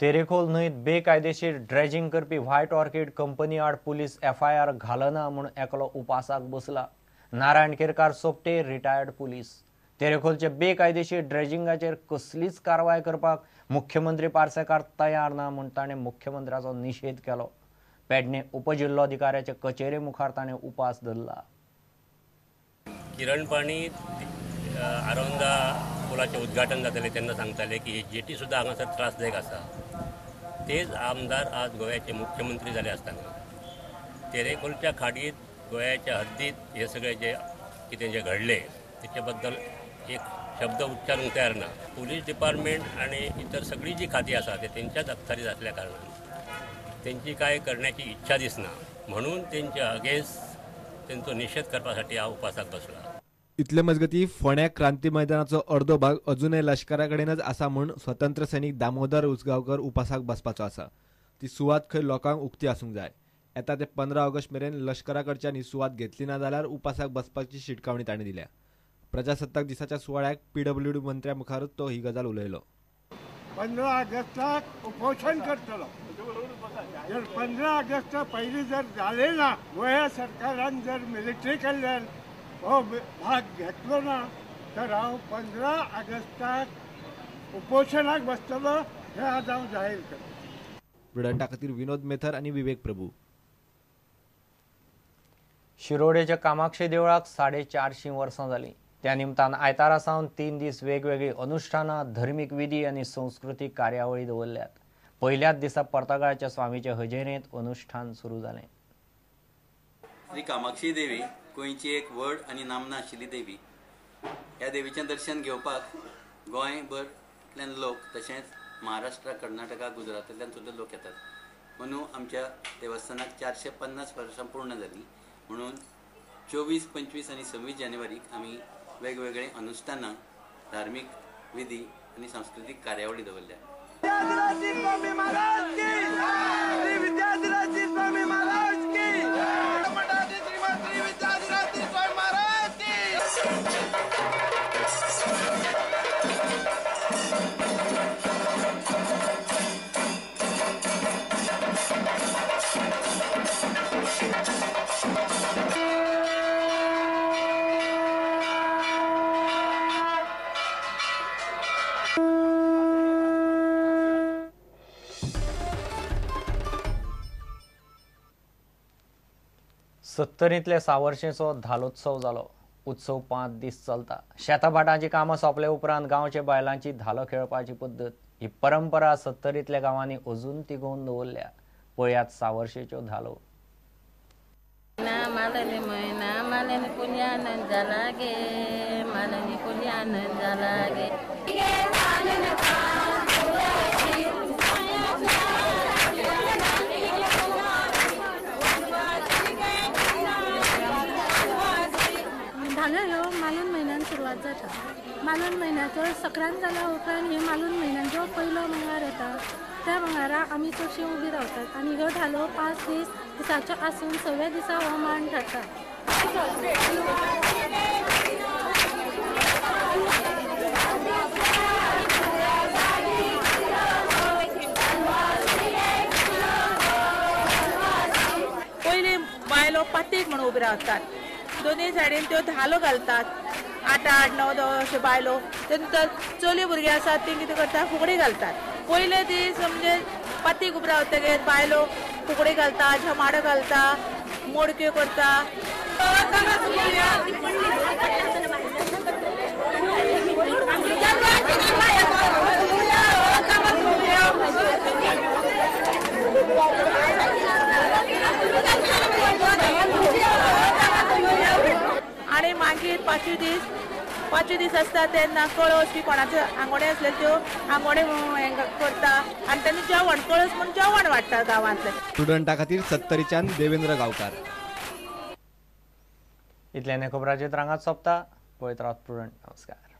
तेरेखोल न्हंयत बेकायदेशीर ड्रेजिंग करपी white orchid company आड police FIR घालना म्हूण एकलो उपासाक बसला। नारायण केरकार सोपटे रिटायर्ड पुलीस। तेरेखोलचे बेकायदेशीर ड्रेजिंगाचेर कसलीच कारवाय करपाक मुख्यमंत्री पार्सेकार तयार ना म्हूण ताणें मुख्यमंत्र्याचो निशेध केलो। पेडणे उपजिल्लोधिकाऱ्याचे कचेरे मुखार ताणें उपास धरला। किरण पाणी आरोंदा पुलाचे उद्घाटन जातले तेन्ना सांगताले की जेटी सुद्दां हांगासर त्रासदायक आसा। तेच आमदार आज गोव्याचे मुख्यमंत्री जाले आसतना तेरेखोलच्या खाडीत गोव्याच्या हद्दीत हे सगळे जे कितें जे घडले तेचे बद्दल एक शब्द उच्चारूंक तयार ना। पुलीस डिपार्टमेंट आणि इतर सगळी जी खाती आसा ते तेंच्याच अखत्यारीत असल्या कारणान तेंची काय करण्याची इच्छा दिसना, म्हणून तेंच्या अगेन्स्ट तेंचो निशेध करपासाठी हांव उपासाक बसला। इतले मजगती फोंड्या क्रांती मैदानाचो अर्दो भाग अजूनय लष्करा कडेनच आसा म्हूण स्वतंत्र सैनीक दामोदर उसगांवकर उपासाक बसपाचो आसा। ती सुवात खंय लोकांक उक्ती आसूंक जाय। येता ते 15 ऑगस्ट मेरेन लष्करा कडच्यान ही सुवात घेतली ना जाल्यार उपासाक बसपाची शिटकावणी ताणें दिल्या। प्रजासत्ताक दिसाच्या सुवाळ्याक पीडब्ल्यूडी मंत्र्या मुखारूच तो ही गजाल उलयलो। 15 ऑगस्टाक उपोषण करतलो। जर 15 ऑगस्ट पयलीं जर जाले ना, गोंया सरकारान जर मिलिटरी कडल्यान हो भाग घेतलो ना, तर हांव 15 ऑगस्टाक उपोषणाक बसतलो हे आज हांव जाहीर करता। प्रुडंटा खातीर विनोद मेथर आनी विवेक प्रभू। शिरोडेच्या कामाक्षी देवळाक 450 वर्सां जालीं। त्या निमतान आयतारा सावन 3 दीस वेगवेगळी अनुष्ठानां, धर्मीक विधी आनी संस्कृतीक कार्यावळी दवरल्यात। पहिल्याच दिसा पर्तगाळच्या स्वामीचे हजेरेंत अनुष्ठान सुरू जालें। श्री कामाक्षी देवी गोंयची एक व्हड आनी नामना आशिल्ली देवी। ह्या देवीचें दर्शन घेवपाक गोंयभरांतल्यान लोक तशेंच महाराष्ट्रा, कर्नाटका, गुजरातांतल्यान सुद्दां लोक येतात। म्हणून आमच्या देवस्थानाक 450 वर्सां पूर्ण जाली। म्हणून 24, 25 आनी 26 जानेवारीक आमी वेगवेगळे अनुष्ठानां, धार्मीक विधी आनी सांस्कृतीक कार्यावळी दवरल्या। सत्तरींतले सावर्शेचो धालोत्सव जालो। उत्सव 5 दीस चलता। शेताभाटांची कामां सोंपले उपरांत गांवचे बायलांची धालो खेळपाची पद्दत ही परंपरा सत्तरींतल्या गांवांनी अजून तिगोवन दवरल्या। पळयात सावर्शेच्यो धालो। धालो ह्यो मालून म्हयन्यान सुरवात जाता। मालून म्हयन्याचो संक्रांत जाल्या उपरांत हे मालून म्हयन्याचो पयलो मंगळार येता। त्या मंगळारा आमी चडशीं उबी रावतात आनी ह्यो धालो 5 दिसाच्यो आसून 6व्या दिसा हो मांड ठरता। पयलीं बायलो पातीक म्हणून उबी रावतात। दोनूय सायडीन त्यो धालो घालतात। 8, 9, 10 अश्यो बायलो। नंतर चली भुरगीं आसात ती कितें करतात, फुगडी घालतात। पयले दीस म्हणजे पातीक उबी रावतकीर बायलो फुगडी घालता, झमाडो घालता, मोडक्यो करता। आणि मागीर 5 दीस आसता तेन्ना कळस बी कोणाचे आंगोडे असले त्यो आंगोडे करता आनी तेन्ना जेवण कळस म्हणून जेवण वाडटा गांवांतले। स्टुडंटा खातीर सत्तरीच्यान देवेंद्र गांवकार। इतल्यान खबरांचेर रंगात सोंपता। पळयत रावत प्रुडंट। नमस्कार।